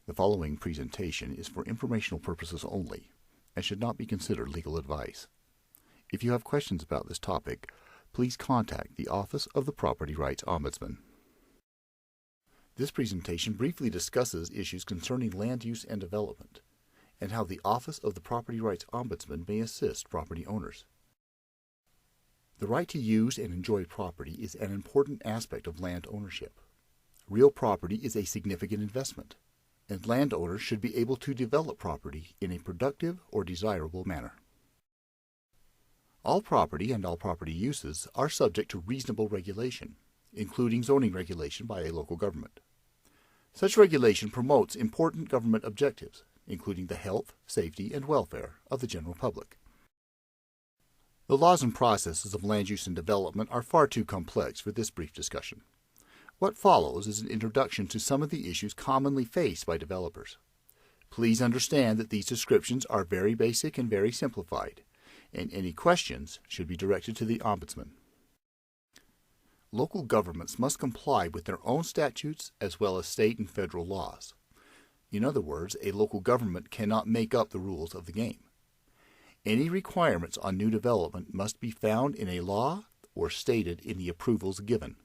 The following presentation is for informational purposes only and should not be considered legal advice. If you have questions about this topic, please contact the Office of the Property Rights Ombudsman. This presentation briefly discusses issues concerning land use and development, and how the Office of the Property Rights Ombudsman may assist property owners. The right to use and enjoy property is an important aspect of land ownership. Real property is a significant investment, and landowners should be able to develop property in a productive or desirable manner. All property and all property uses are subject to reasonable regulation, including zoning regulation by a local government. Such regulation promotes important government objectives, including the health, safety, and welfare of the general public. The laws and processes of land use and development are far too complex for this brief discussion. What follows is an introduction to some of the issues commonly faced by developers. Please understand that these descriptions are very basic and very simplified, and any questions should be directed to the Ombudsman. Local governments must comply with their own statutes as well as state and federal laws. In other words, a local government cannot make up the rules of the game. Any requirements on new development must be found in a law or stated in the approvals given.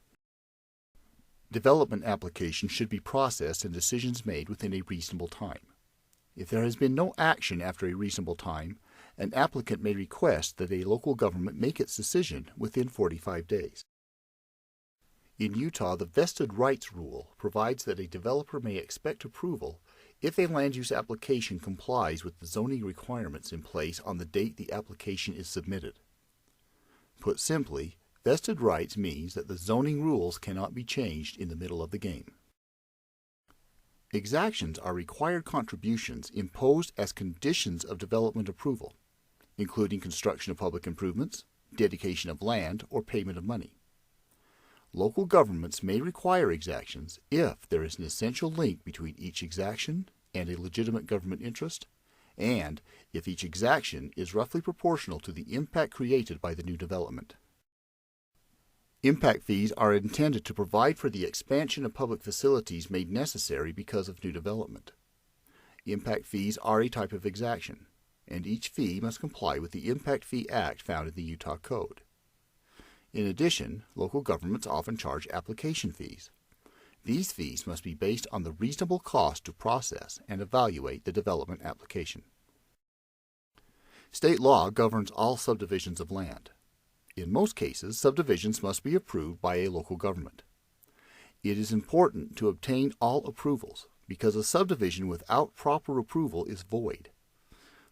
Development applications should be processed and decisions made within a reasonable time. If there has been no action after a reasonable time, an applicant may request that a local government make its decision within 45 days. In Utah, the vested rights rule provides that a developer may expect approval if a land use application complies with the zoning requirements in place on the date the application is submitted. Put simply, vested rights means that the zoning rules cannot be changed in the middle of the game. Exactions are required contributions imposed as conditions of development approval, including construction of public improvements, dedication of land, or payment of money. Local governments may require exactions if there is an essential link between each exaction and a legitimate government interest, and if each exaction is roughly proportional to the impact created by the new development. Impact fees are intended to provide for the expansion of public facilities made necessary because of new development. Impact fees are a type of exaction, and each fee must comply with the Impact Fee Act found in the Utah Code. In addition, local governments often charge application fees. These fees must be based on the reasonable cost to process and evaluate the development application. State law governs all subdivisions of land. In most cases, subdivisions must be approved by a local government. It is important to obtain all approvals because a subdivision without proper approval is void.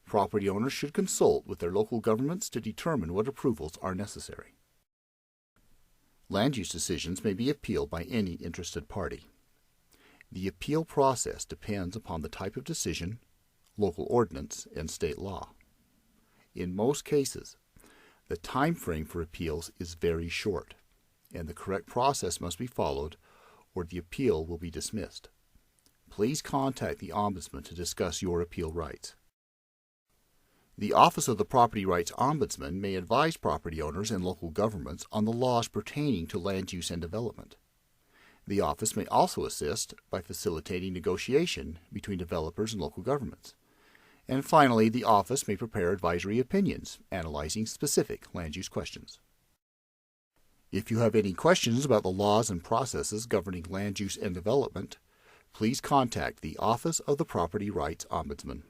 Property owners should consult with their local governments to determine what approvals are necessary. Land use decisions may be appealed by any interested party. The appeal process depends upon the type of decision, local ordinance, and state law. In most cases, the time frame for appeals is very short, and the correct process must be followed or the appeal will be dismissed. Please contact the Ombudsman to discuss your appeal rights. The Office of the Property Rights Ombudsman may advise property owners and local governments on the laws pertaining to land use and development. The office may also assist by facilitating negotiation between developers and local governments. And finally, the office may prepare advisory opinions analyzing specific land use questions. If you have any questions about the laws and processes governing land use and development, please contact the Office of the Property Rights Ombudsman.